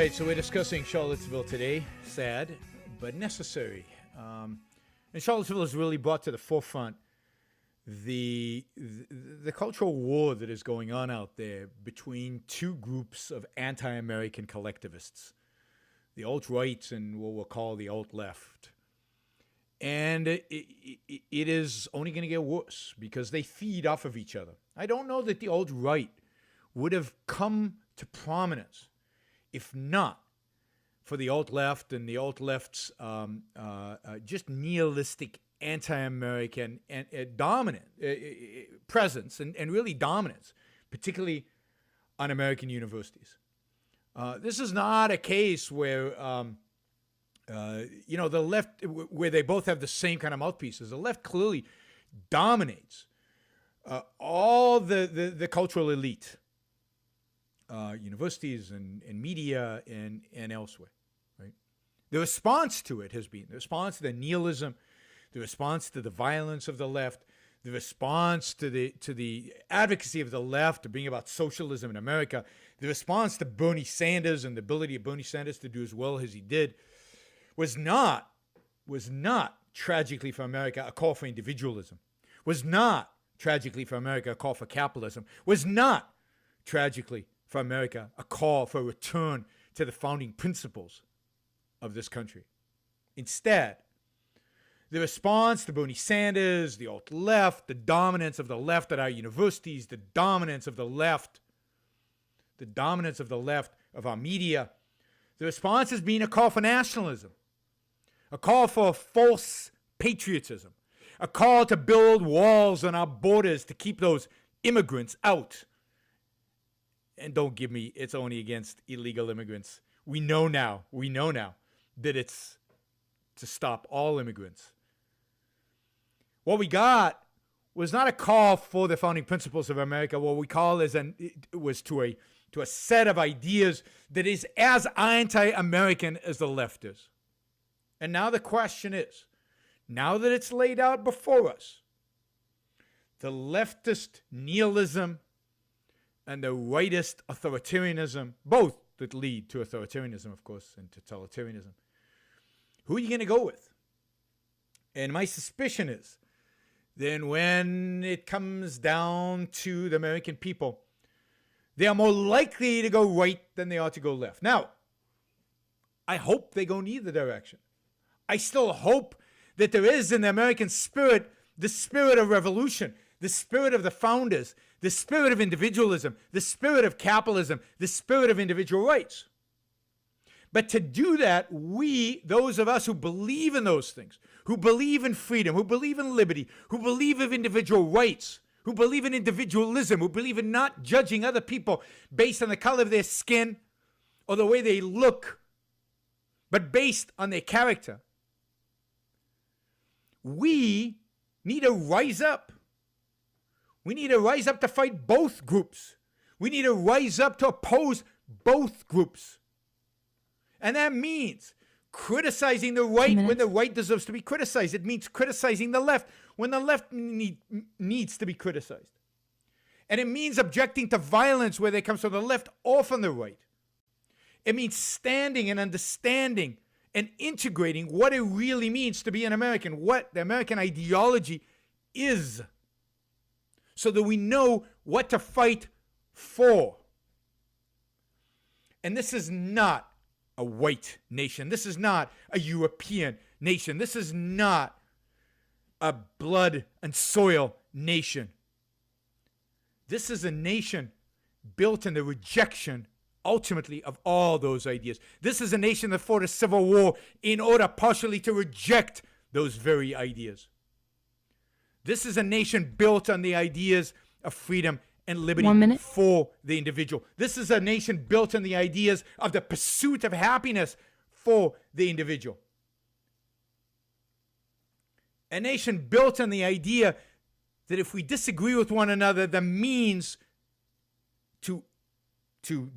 right, so we're discussing Charlottesville today. Sad, but necessary. And Charlottesville has really brought to the forefront the cultural war that is going on out there between two groups of anti-American collectivists, the alt-right and what we'll call the alt-left. And it is only going to get worse because they feed off of each other. I don't know that the alt-right would have come to prominence if not for the alt-left and the alt-left's just nihilistic anti-American and dominant presence and really dominance, particularly on American universities. This is not a case where, the left, where they both have the same kind of mouthpieces. The left clearly dominates all the cultural elite, universities and media and elsewhere, right? The response to it has been, the response to the nihilism, the response to the violence of the left, the response to the advocacy of the left to bring about socialism in America, the response to Bernie Sanders and the ability of Bernie Sanders to do as well as he did was not tragically for America a call for individualism, was not tragically for America a call for capitalism, was not tragically for America a call for a return to the founding principles of this country. Instead, the response to Bernie Sanders, the alt-left, the dominance of the left at our universities, the dominance of the left of our media, the response has been a call for nationalism, a call for false patriotism, a call to build walls on our borders to keep those immigrants out. And don't give me it's only against illegal immigrants. We know now that it's to stop all immigrants. What we got was not a call for the founding principles of America. What we call was to a set of ideas that is as anti-American as the left is. And now the question is, now that it's laid out before us, the leftist nihilism and the rightist authoritarianism, both that lead to authoritarianism, of course, and totalitarianism, who are you going to go with? And my suspicion is, then when it comes down to the American people, they are more likely to go right than they are to go left. Now, I hope they go neither direction. I still hope that there is in the American spirit the spirit of revolution, the spirit of the founders, the spirit of individualism, the spirit of capitalism, the spirit of individual rights. But to do that, we, those of us who believe in those things, who believe in freedom, who believe in liberty, who believe in individual rights, who believe in individualism, who believe in not judging other people based on the color of their skin or the way they look, but based on their character, we need to rise up. We need to rise up to fight both groups. We need to rise up to oppose both groups. And that means criticizing the right when the right deserves to be criticized. It means criticizing the left when the left needs to be criticized. And it means objecting to violence whether it comes from the left or from the right. It means standing and understanding and integrating what it really means to be an American, what the American ideology is, so that we know what to fight for. And this is not a white nation. This is not a European nation. This is not a blood and soil nation. This is a nation built in the rejection, ultimately, of all those ideas. This is a nation that fought a civil war in order partially to reject those very ideas. This is a nation built on the ideas of freedom and liberty for the individual. This is a nation built on the ideas of the pursuit of happiness for the individual. A nation built on the idea that if we disagree with one another, the means to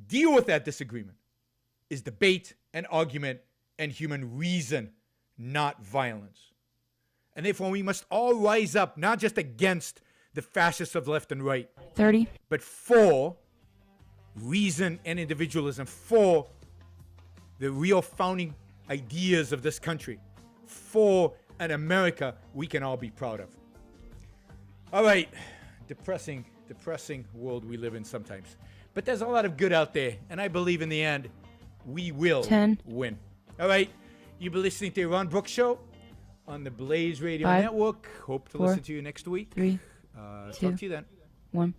deal with that disagreement is debate and argument and human reason, not violence. And therefore, we must all rise up, not just against the fascists of left and right, 30, but for reason and individualism, for the real founding ideas of this country for an America we can all be proud of. All right, depressing world we live in sometimes. But there's a lot of good out there, and I believe in the end, we will win. All right, you've been listening to Yaron Brook Show on the Blaze Radio 5, Network. Hope to 4, listen to you next week. 3, 2, talk to you then. 1.